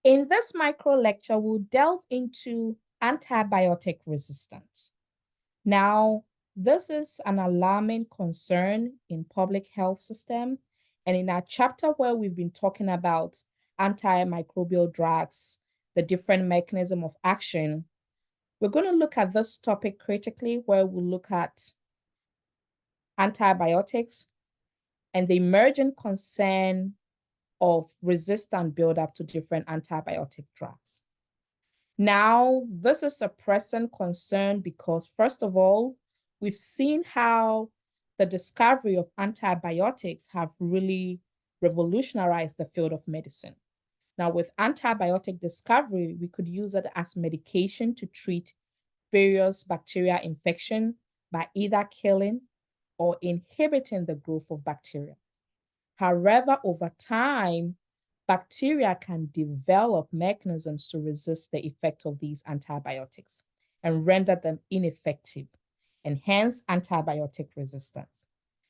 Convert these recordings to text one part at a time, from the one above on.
In this micro lecture, we'll delve into antibiotic resistance. Now, this is an alarming concern in public health system. And in our chapter where we've been talking about antimicrobial drugs, the different mechanism of action, we're going to look at this topic critically, where we'll look at antibiotics and the emerging concern of resistant buildup to different antibiotic drugs. Now, this is a present concern because, first of all, we've seen how the discovery of antibiotics have really revolutionized the field of medicine. Now, with antibiotic discovery, we could use it as medication to treat various bacterial infection by either killing or inhibiting the growth of bacteria. However, over time, bacteria can develop mechanisms to resist the effect of these antibiotics and render them ineffective, and hence antibiotic resistance.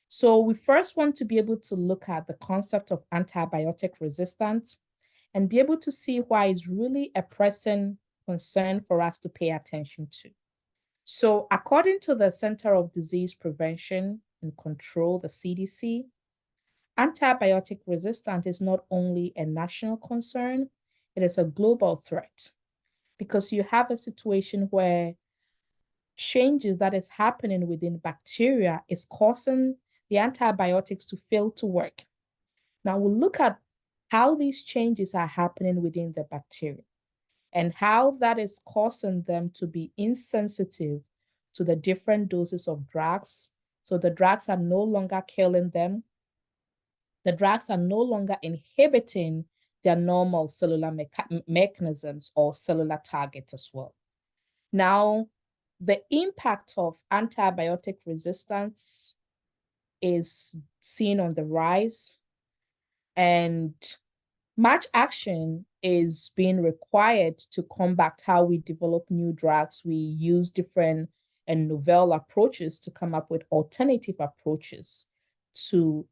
So we first want to be able to look at the concept of antibiotic resistance and be able to see why it's really a pressing concern for us to pay attention to. So according to the Center of Disease Prevention and Control, the CDC, antibiotic resistance is not only a national concern, it is a global threat because you have a situation where changes that is happening within bacteria is causing the antibiotics to fail to work. Now we'll look at how these changes are happening within the bacteria and how that is causing them to be insensitive to the different doses of drugs. So the drugs are no longer killing them. The drugs are no longer inhibiting their normal cellular mechanisms or cellular targets as well. Now, the impact of antibiotic resistance is seen on the rise, and much action is being required to combat how we develop new drugs. We use different and novel approaches to come up with alternative approaches to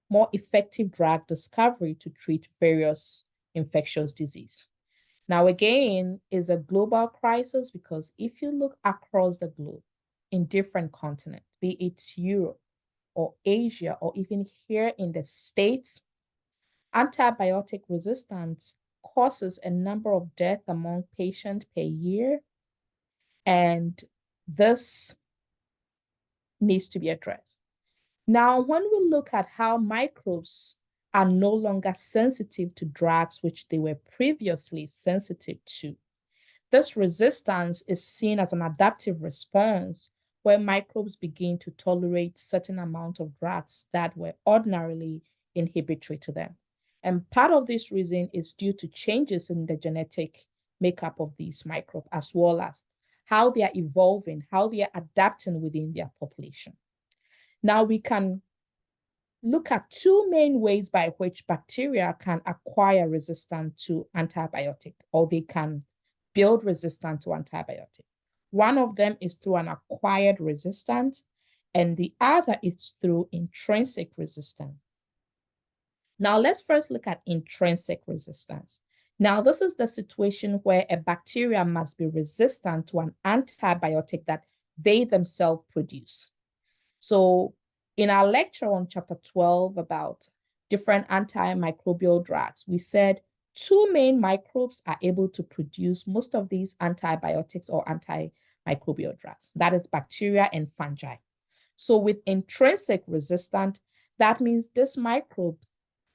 more effective drug discovery to treat various infectious disease. Now, again, is a global crisis because if you look across the globe in different continents, be it Europe or Asia, or even here in the States, antibiotic resistance causes a number of deaths among patients per year, and this needs to be addressed. Now, when we look at how microbes are no longer sensitive to drugs which they were previously sensitive to, this resistance is seen as an adaptive response where microbes begin to tolerate certain amount of drugs that were ordinarily inhibitory to them. And part of this reason is due to changes in the genetic makeup of these microbes, as well as how they are evolving, how they are adapting within their population. Now we can look at two main ways by which bacteria can acquire resistance to antibiotic, or they can build resistance to antibiotic. One of them is through an acquired resistance, and the other is through intrinsic resistance. Now let's first look at intrinsic resistance. Now this is the situation where a bacteria must be resistant to an antibiotic that they themselves produce. So in our lecture on chapter 12 about different antimicrobial drugs, we said two main microbes are able to produce most of these antibiotics or antimicrobial drugs. That is bacteria and fungi. So with intrinsic resistance, that means this microbe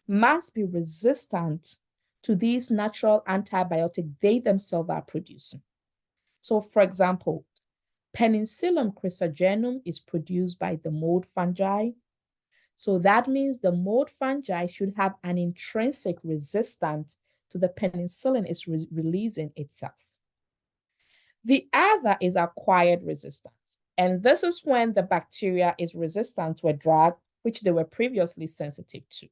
must be resistant to these natural antibiotics they themselves are producing. So for example, Penicillium chrysogenum is produced by the mold fungi. So that means the mold fungi should have an intrinsic resistance to the penicillin it's releasing itself. The other is acquired resistance. And this is when the bacteria is resistant to a drug which they were previously sensitive to.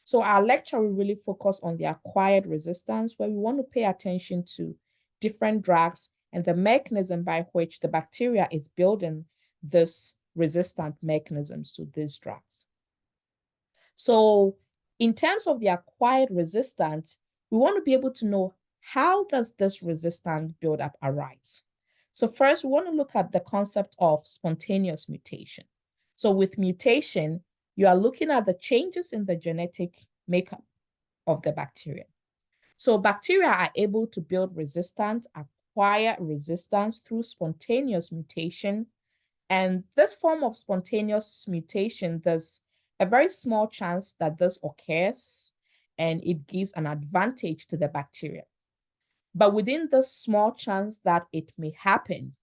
So our lecture will really focus on the acquired resistance, where we want to pay attention to different drugs and the mechanism by which the bacteria is building this resistant mechanisms to these drugs. So in terms of the acquired resistance, we want to be able to know, how does this resistance buildup arise? So first, we want to look at the concept of spontaneous mutation. So with mutation, you are looking at the changes in the genetic makeup of the bacteria. So bacteria are able to build resistance, acquire resistance through spontaneous mutation. And this form of spontaneous mutation, there's a very small chance that this occurs, and it gives an advantage to the bacteria. But within this small chance that it may happen,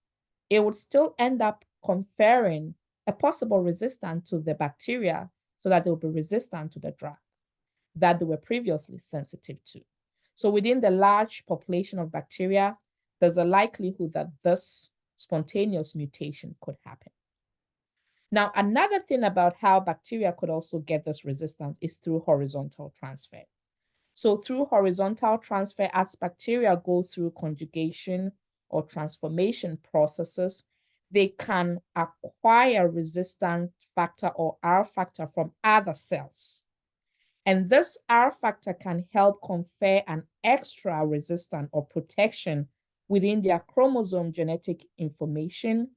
it would still end up conferring a possible resistance to the bacteria so that they'll be resistant to the drug that they were previously sensitive to. So within the large population of bacteria, there's a likelihood that this spontaneous mutation could happen. Now, another thing about how bacteria could also get this resistance is through horizontal transfer. So through horizontal transfer, as bacteria go through conjugation or transformation processes, they can acquire resistant factor or R factor from other cells. And this R factor can help confer an extra resistance or protection within their chromosome genetic information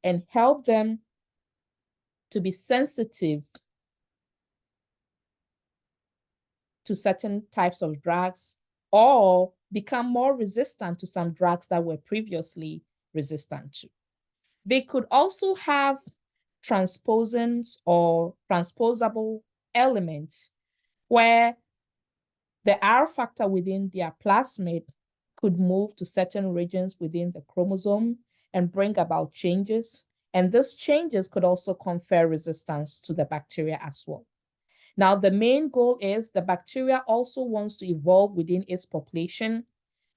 and help them to be sensitive to certain types of drugs or become more resistant to some drugs that were previously resistant to. They could also have transposons or transposable elements where the R factor within their plasmid could move to certain regions within the chromosome and bring about changes. And those changes could also confer resistance to the bacteria as well. Now, the main goal is the bacteria also wants to evolve within its population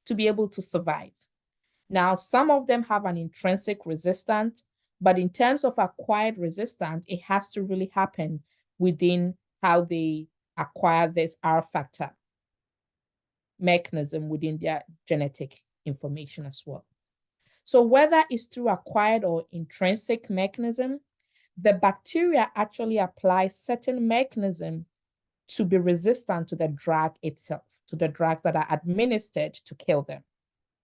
to be able to survive. Now, some of them have an intrinsic resistance, but in terms of acquired resistance, it has to really happen within how they acquire this R factor mechanism within their genetic information as well. So whether it's through acquired or intrinsic mechanism, the bacteria actually apply certain mechanism to be resistant to the drug itself, to the drugs that are administered to kill them,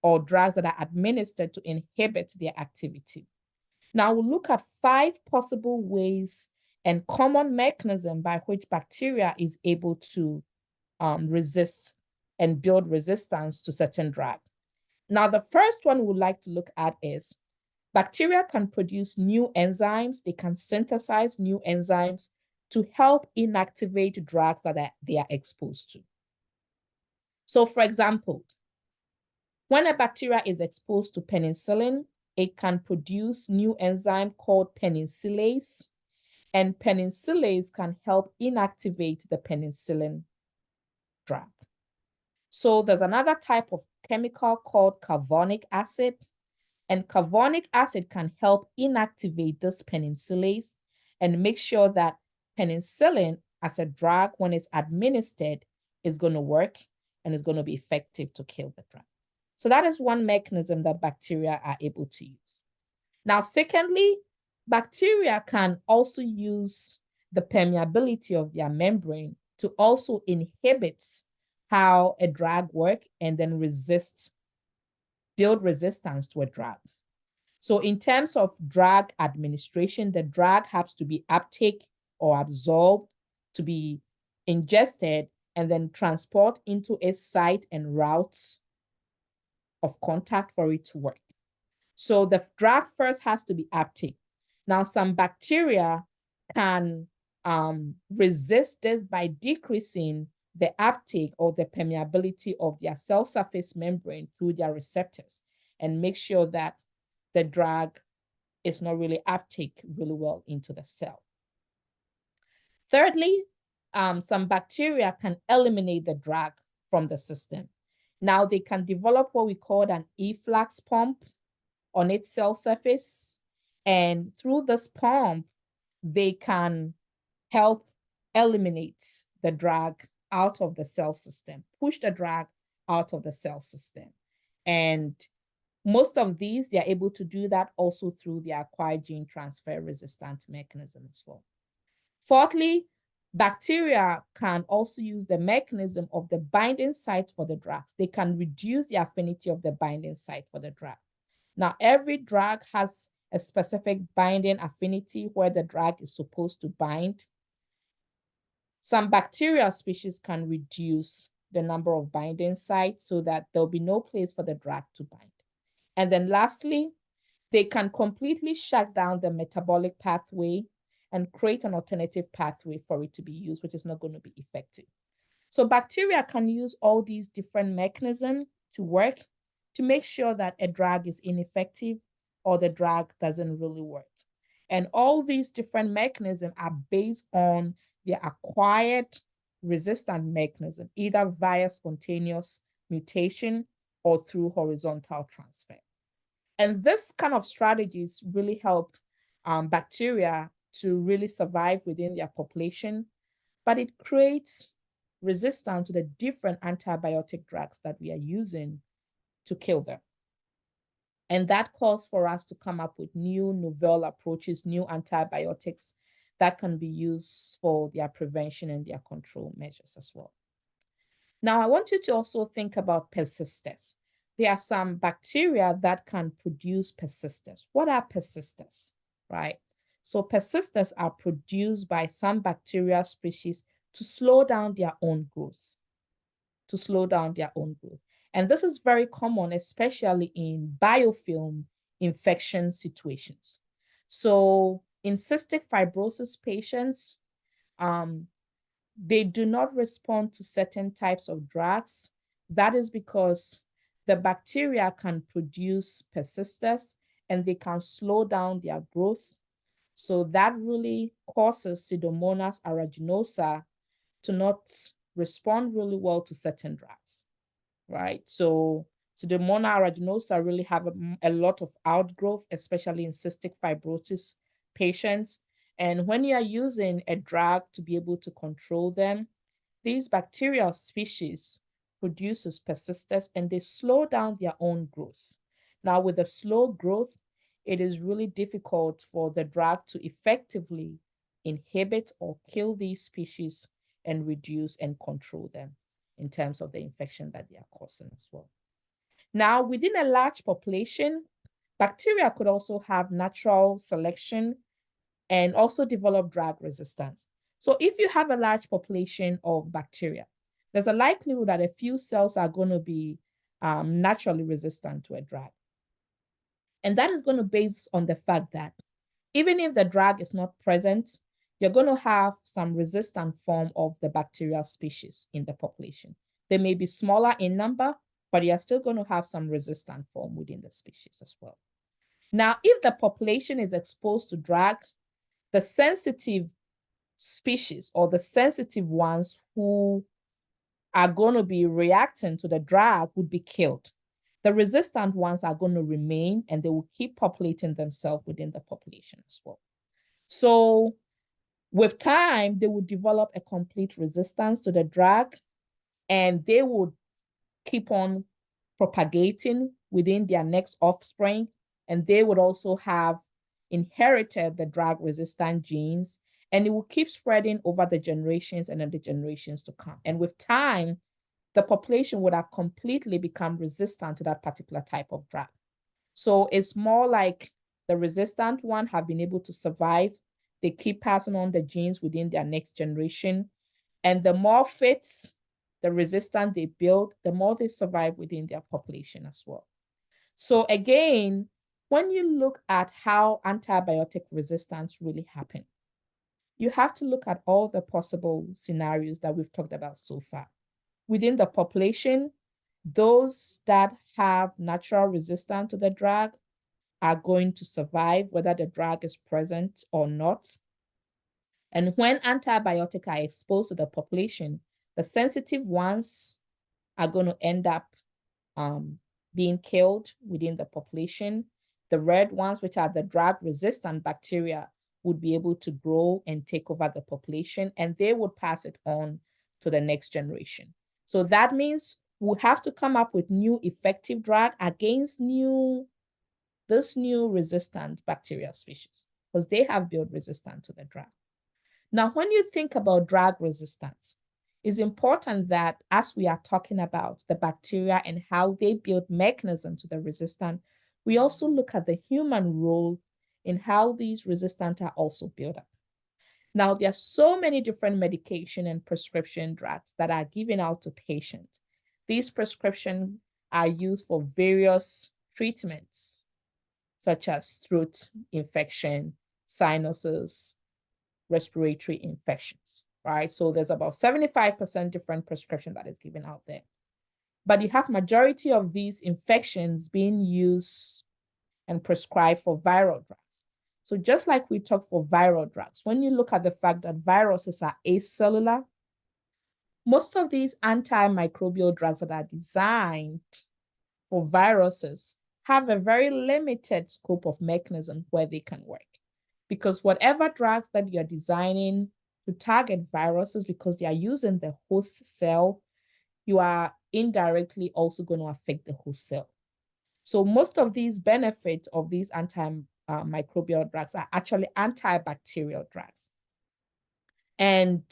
or drugs that are administered to inhibit their activity. Now we'll look at 5 possible ways and common mechanism by which bacteria is able to resist and build resistance to certain drugs. Now, the first one we'd like to look at is bacteria can produce new enzymes. They can synthesize new enzymes to help inactivate drugs that they are exposed to. So, for example, when a bacteria is exposed to penicillin, it can produce new enzyme called penicillase, and penicillase can help inactivate the penicillin drug. So there's another type of chemical called carbonic acid, and carbonic acid can help inactivate this penicillase and make sure that penicillin as a drug, when it's administered, is going to work and is going to be effective to kill the drug. So that is one mechanism that bacteria are able to use. Now, secondly, bacteria can also use the permeability of their membrane to also inhibit how a drug works and then build resistance to a drug. So in terms of drug administration, the drug has to be uptake or absorbed, to be ingested, and then transport into a site and routes of contact for it to work. So the drug first has to be uptake. Now, some bacteria can resist this by decreasing the uptake or the permeability of their cell surface membrane through their receptors and make sure that the drug is not really uptake really well into the cell. Thirdly, some bacteria can eliminate the drug from the system. Now they can develop what we call an efflux pump on its cell surface. And through this pump, they can help eliminate the drug out of the cell system, push the drug out of the cell system. And most of these, they're able to do that also through the acquired gene transfer resistant mechanism as well. Fourthly, Bacteria can also use the mechanism of the binding site for the drugs. They can reduce the affinity of the binding site for the drug. Now, every drug has a specific binding affinity where the drug is supposed to bind. Some bacterial species can reduce the number of binding sites so that there'll be no place for the drug to bind. And then lastly, they can completely shut down the metabolic pathway and create an alternative pathway for it to be used, which is not going to be effective. So bacteria can use all these different mechanisms to work to make sure that a drug is ineffective or the drug doesn't really work. And all these different mechanisms are based on the acquired resistant mechanism, either via spontaneous mutation or through horizontal transfer. And this kind of strategies really help bacteria to really survive within their population, but it creates resistance to the different antibiotic drugs that we are using to kill them. And that calls for us to come up with new novel approaches, new antibiotics that can be used for their prevention and their control measures as well. Now, I want you to also think about persisters. There are some bacteria that can produce persisters. What are persisters, right? So persisters are produced by some bacterial species to slow down their own growth, And this is very common, especially in biofilm infection situations. So in cystic fibrosis patients, they do not respond to certain types of drugs. That is because the bacteria can produce persisters and they can slow down their growth. So that really causes Pseudomonas aeruginosa to not respond really well to certain drugs, right? So Pseudomonas aeruginosa really have a lot of outgrowth, especially in cystic fibrosis patients. And when you are using a drug to be able to control them, these bacterial species produces persisters and they slow down their own growth. Now, with a slow growth, it is really difficult for the drug to effectively inhibit or kill these species and reduce and control them in terms of the infection that they are causing as well. Now, within a large population, bacteria could also have natural selection and also develop drug resistance. So if you have a large population of bacteria, there's a likelihood that a few cells are going to be naturally resistant to a drug. And that is going to be based on the fact that even if the drug is not present, you're going to have some resistant form of the bacterial species in the population. They may be smaller in number, but you're still going to have some resistant form within the species as well. Now, if the population is exposed to drug, the sensitive species or the sensitive ones who are going to be reacting to the drug would be killed. The resistant ones are going to remain and they will keep populating themselves within the population as well. So with time, they will develop a complete resistance to the drug and they will keep on propagating within their next offspring. And they would also have inherited the drug resistant genes and it will keep spreading over the generations and then the generations to come. And with time, the population would have completely become resistant to that particular type of drug. So it's more like the resistant one have been able to survive. They keep passing on the genes within their next generation. And the more fit, the resistant they build, the more they survive within their population as well. So again, when you look at how antibiotic resistance really happen, you have to look at all the possible scenarios that we've talked about so far. Within the population, those that have natural resistance to the drug are going to survive whether the drug is present or not. And when antibiotics are exposed to the population, the sensitive ones are going to end up being killed within the population. The red ones, which are the drug-resistant bacteria, would be able to grow and take over the population, and they would pass it on to the next generation. So that means we have to come up with new effective drug against this new resistant bacterial species because they have built resistance to the drug. Now, when you think about drug resistance, it's important that as we are talking about the bacteria and how they build mechanism to the resistant, we also look at the human role in how these resistance are also built up. Now, there are so many different medication and prescription drugs that are given out to patients. These prescriptions are used for various treatments, such as throat infection, sinuses, respiratory infections, right? So there's about 75% different prescription that is given out there. But you have majority of these infections being used and prescribed for viral drugs. So just like we talk for viral drugs, when you look at the fact that viruses are acellular, most of these antimicrobial drugs that are designed for viruses have a very limited scope of mechanism where they can work. Because whatever drugs that you're designing to target viruses, because they are using the host cell, you are indirectly also going to affect the host cell. So most of these benefits of these antimicrobial drugs are actually antibacterial drugs. And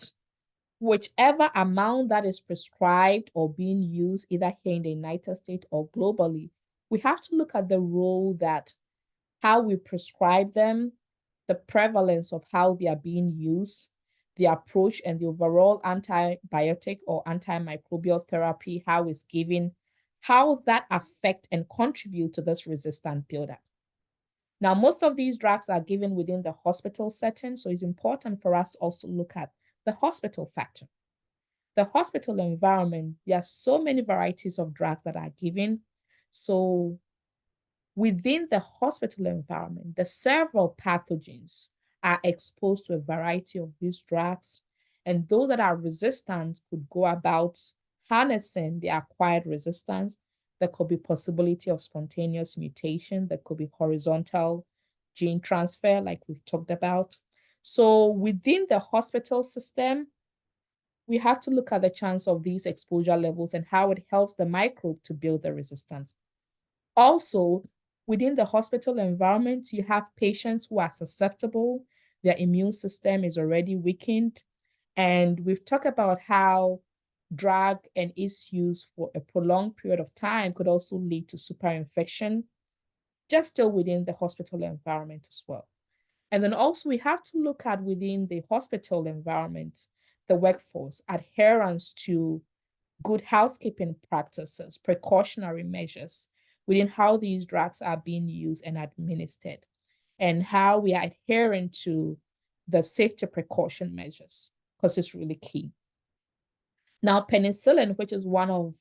whichever amount that is prescribed or being used, either here in the United States or globally, we have to look at the role that how we prescribe them, the prevalence of how they are being used, the approach and the overall antibiotic or antimicrobial therapy, how it's given, how that affect and contribute to this resistant buildup. Now, most of these drugs are given within the hospital setting, so it's important for us to also look at the hospital factor. The hospital environment, there are so many varieties of drugs that are given. So within the hospital environment, the several pathogens are exposed to a variety of these drugs, and those that are resistant could go about harnessing the acquired resistance. There could be possibility of spontaneous mutation. There could be horizontal gene transfer, like we've talked about. So within the hospital system, we have to look at the chance of these exposure levels and how it helps the microbe to build the resistance. Also, within the hospital environment, you have patients who are susceptible, their immune system is already weakened. And we've talked about how drug and its use for a prolonged period of time could also lead to superinfection, just still within the hospital environment as well. And then also we have to look at within the hospital environment, the workforce, adherence to good housekeeping practices, precautionary measures within how these drugs are being used and administered, and how we are adhering to the safety precaution measures, because it's really key. Now, penicillin, which is one of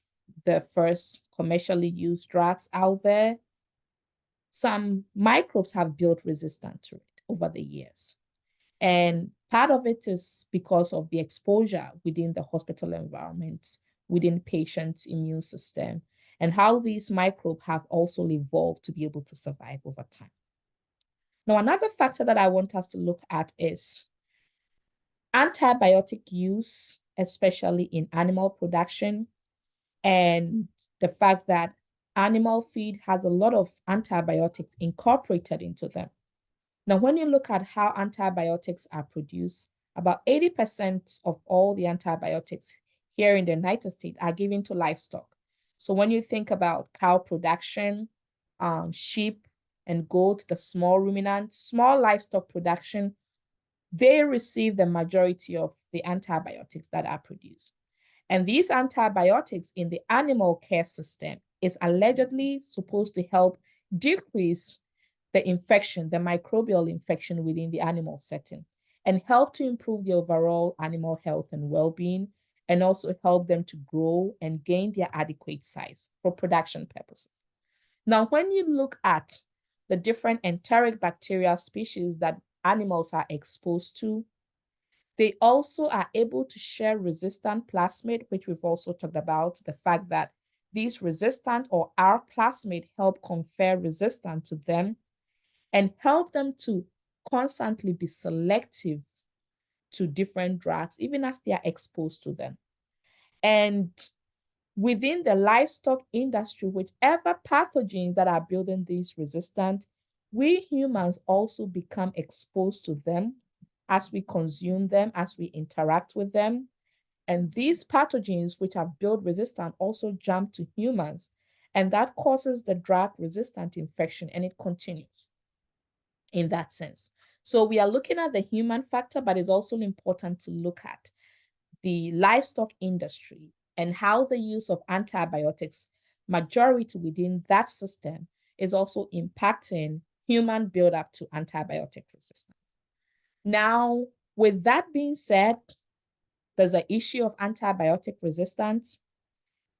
the first commercially used drugs out there, some microbes have built resistance to it over the years. And part of it is because of the exposure within the hospital environment, within patients' immune system, and how these microbes have also evolved to be able to survive over time. Now, another factor that I want us to look at is antibiotic use, especially in animal production, and the fact that animal feed has a lot of antibiotics incorporated into them. Now, when you look at how antibiotics are produced, about 80% of all the antibiotics here in the United States are given to livestock. So when you think about cow production, sheep and goat, the small ruminants, small livestock production, they receive the majority of the antibiotics that are produced. And these antibiotics in the animal care system is allegedly supposed to help decrease the infection, the microbial infection within the animal setting, and help to improve the overall animal health and well-being, and also help them to grow and gain their adequate size for production purposes. Now, when you look at the different enteric bacterial species that animals are exposed to, they also are able to share resistant plasmid, which we've also talked about, the fact that these resistant or our plasmid help confer resistance to them and help them to constantly be selective to different drugs, even as they are exposed to them. And within the livestock industry, whichever pathogens that are building these resistance, we humans also become exposed to them as we consume them, as we interact with them. And these pathogens, which have built resistance, also jump to humans. And that causes the drug-resistant infection, and it continues in that sense. So we are looking at the human factor, but it's also important to look at the livestock industry and how the use of antibiotics, majority within that system, is also impacting human buildup to antibiotic resistance. Now, with that being said, there's an issue of antibiotic resistance,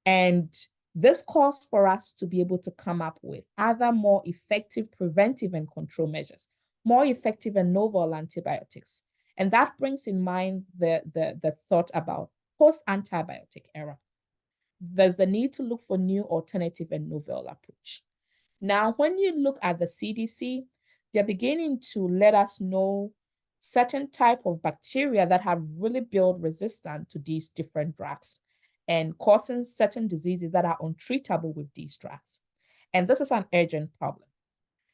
and this calls for us to be able to come up with other more effective preventive and control measures, more effective and novel antibiotics. And that brings in mind the thought about post-antibiotic era. There's the need to look for new alternative and novel approach. Now, when you look at the CDC, they're beginning to let us know certain type of bacteria that have really built resistance to these different drugs and causing certain diseases that are untreatable with these drugs. And this is an urgent problem.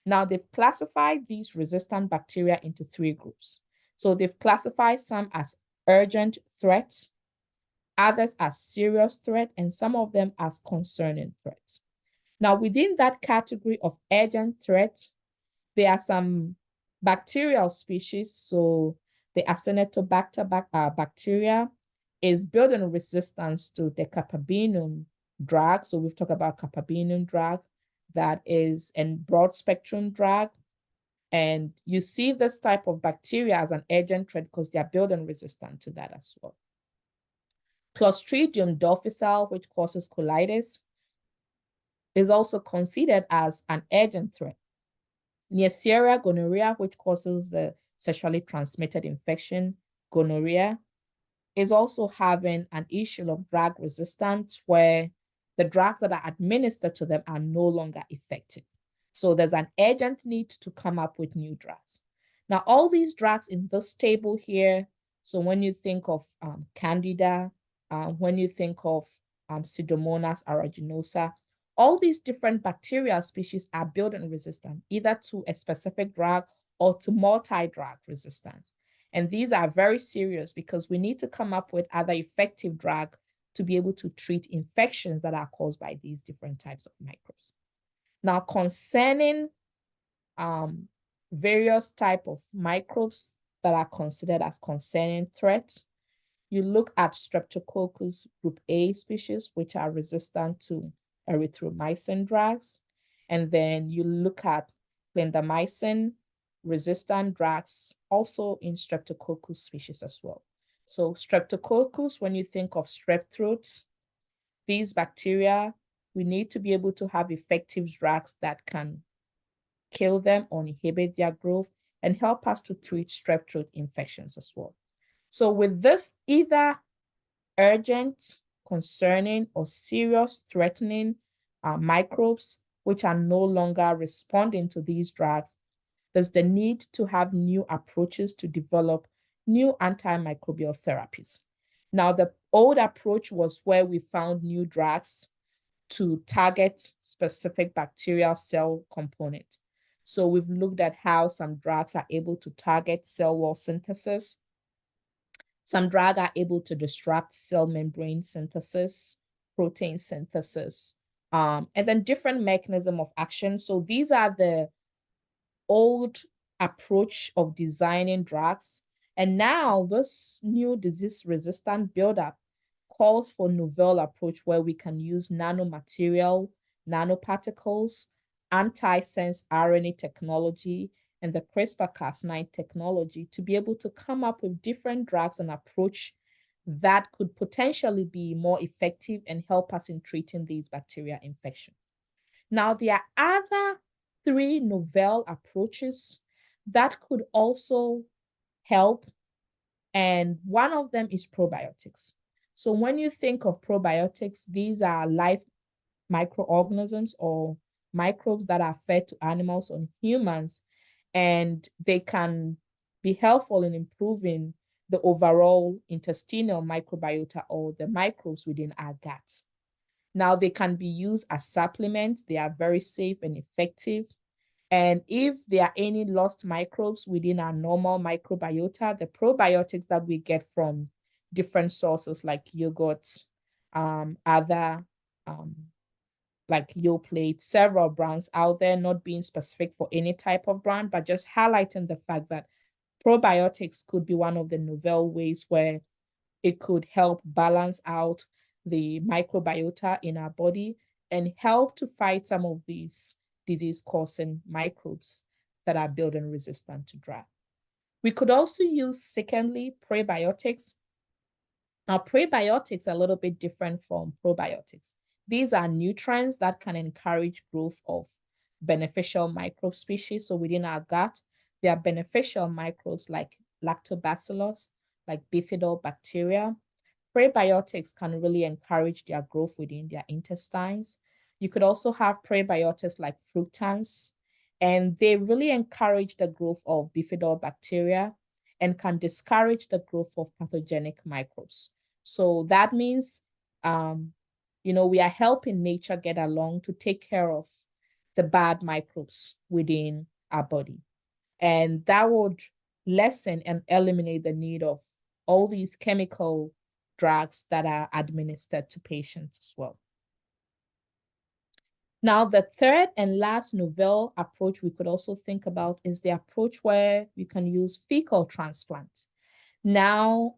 Now, they've classified these resistant bacteria into 3 groups. So they've classified some as urgent threats, others as serious threat, and some of them as concerning threats. Now, within that category of urgent threats, there are some bacterial species. So the Acinetobacter bacteria is building resistance to the carbapenem drug. So we've talked about carbapenem drug that is a broad spectrum drug. And you see this type of bacteria as an urgent threat because they are building resistance to that as well. Clostridium difficile, which causes colitis, is also considered as an urgent threat. Neisseria gonorrhea, which causes the sexually transmitted infection, gonorrhea, is also having an issue of drug resistance where the drugs that are administered to them are no longer effective. So there's an urgent need to come up with new drugs. Now, all these drugs in this table here, so when you think of Candida, when you think of Pseudomonas aeruginosa, all these different bacterial species are building resistance, either to a specific drug or to multi-drug resistance. And these are very serious because we need to come up with other effective drugs to be able to treat infections that are caused by these different types of microbes. Now, concerning various types of microbes that are considered as concerning threats, you look at Streptococcus group A species, which are resistant to erythromycin drugs. And then you look at clindamycin resistant drugs also in Streptococcus species as well. So Streptococcus, when you think of strep throats, these bacteria, we need to be able to have effective drugs that can kill them or inhibit their growth and help us to treat strep throat infections as well. So with this, either urgent, concerning, or serious threatening microbes, which are no longer responding to these drugs, there's the need to have new approaches to develop new antimicrobial therapies. Now, the old approach was where we found new drugs to target specific bacterial cell component. So we've looked at how some drugs are able to target cell wall synthesis. Some drugs are able to disrupt cell membrane synthesis, protein synthesis, and then different mechanism of action. So these are the old approach of designing drugs. And now this new disease-resistant buildup calls for novel approach where we can use nanomaterial, nanoparticles, antisense RNA technology, and the CRISPR-Cas9 technology to be able to come up with different drugs and approach that could potentially be more effective and help us in treating these bacteria infections. Now, there are other 3 novel approaches that could also help, and one of them is probiotics. So when you think of probiotics, these are live microorganisms or microbes that are fed to animals or humans, and they can be helpful in improving the overall intestinal microbiota or the microbes within our guts. Now, they can be used as supplements. They are very safe and effective. And if there are any lost microbes within our normal microbiota, the probiotics that we get from different sources like yogurts, other like Yoplait, several brands out there, not being specific for any type of brand, but just highlighting the fact that probiotics could be one of the novel ways where it could help balance out the microbiota in our body and help to fight some of these disease-causing microbes that are building resistant to drug. We could also use, secondly, prebiotics. Now, prebiotics are a little bit different from probiotics. These are nutrients that can encourage growth of beneficial microbe species. So within our gut, there are beneficial microbes like lactobacillus, like bifidobacteria. Prebiotics can really encourage their growth within their intestines. You could also have prebiotics like fructans, and they really encourage the growth of bifidobacteria and can discourage the growth of pathogenic microbes. So that means, we are helping nature get along to take care of the bad microbes within our body. And that would lessen and eliminate the need of all these chemical drugs that are administered to patients as well. Now, the third and last novel approach we could also think about is the approach where we can use fecal transplant. Now,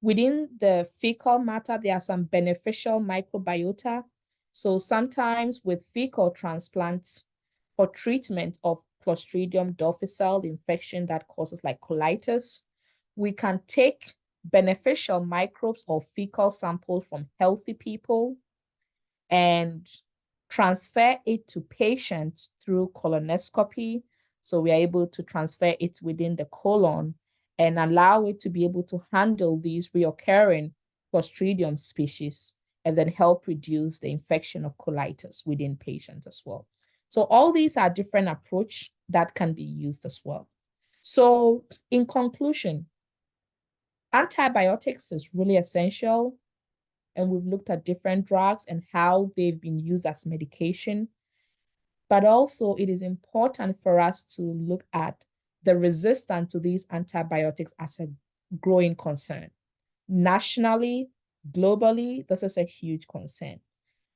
within the fecal matter, there are some beneficial microbiota. So sometimes with fecal transplants for treatment of Clostridium difficile infection that causes like colitis, we can take beneficial microbes or fecal samples from healthy people and transfer it to patients through colonoscopy. So we are able to transfer it within the colon and allow it to be able to handle these reoccurring Clostridium species and then help reduce the infection of colitis within patients as well. So all these are different approaches that can be used as well. So in conclusion, antibiotics is really essential, and we've looked at different drugs and how they've been used as medication. But also it is important for us to look at the resistance to these antibiotics as a growing concern. Nationally, globally, this is a huge concern.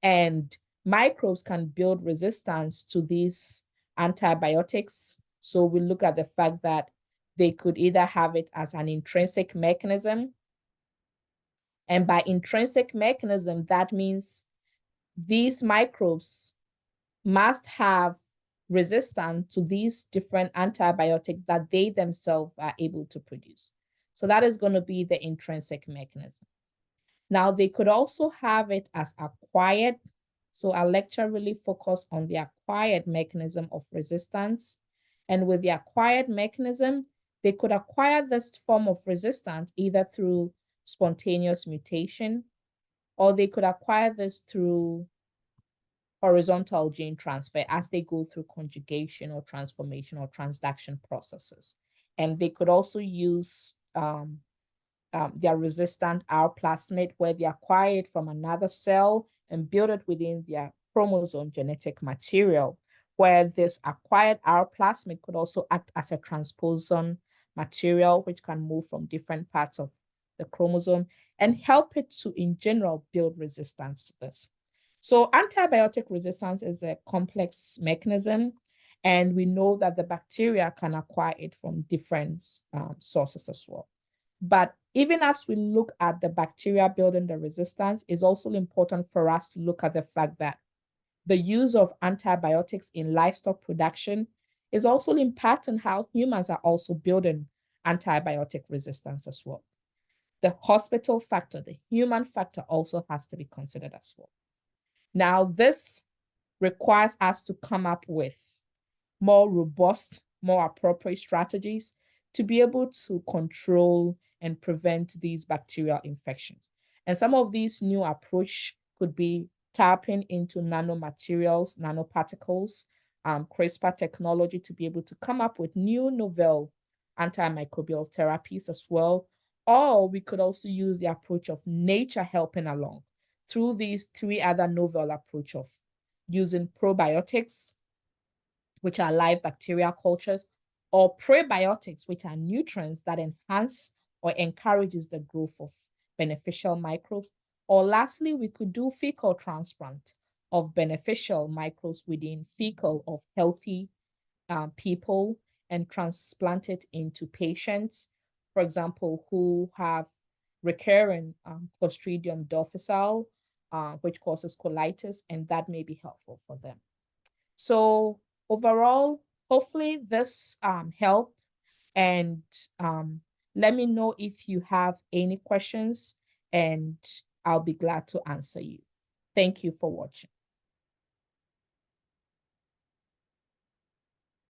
And microbes can build resistance to these antibiotics. So we look at the fact that they could either have it as an intrinsic mechanism. And by intrinsic mechanism, that means these microbes must have resistance to these different antibiotics that they themselves are able to produce. So that is going to be the intrinsic mechanism. Now, they could also have it as acquired. So our lecture really focused on the acquired mechanism of resistance. And with the acquired mechanism, they could acquire this form of resistance either through spontaneous mutation, or they could acquire this through horizontal gene transfer as they go through conjugation or transformation or transduction processes. And they could also use their resistant R plasmid, where they acquire it from another cell and build it within their chromosome genetic material, where this acquired R plasmid could also act as a transposon material, which can move from different parts of the chromosome and help it to, in general, build resistance to this. So antibiotic resistance is a complex mechanism, and we know that the bacteria can acquire it from different sources as well. But even as we look at the bacteria building the resistance, it's also important for us to look at the fact that the use of antibiotics in livestock production is also impacting how humans are also building antibiotic resistance as well. The hospital factor, the human factor also has to be considered as well. Now, this requires us to come up with more robust, more appropriate strategies to be able to control and prevent these bacterial infections. And some of these new approach could be tapping into nanomaterials, nanoparticles, CRISPR technology to be able to come up with new novel antimicrobial therapies as well. Or we could also use the approach of nature helping along through these three other novel approach of using probiotics, which are live bacterial cultures, or prebiotics, which are nutrients that enhance or encourages the growth of beneficial microbes. Or lastly, we could do fecal transplant of beneficial microbes within fecal of healthy people and transplant it into patients, for example, who have recurrent Clostridium difficile, which causes colitis, and that may be helpful for them. So overall, hopefully this helped, and let me know if you have any questions, and I'll be glad to answer you. Thank you for watching.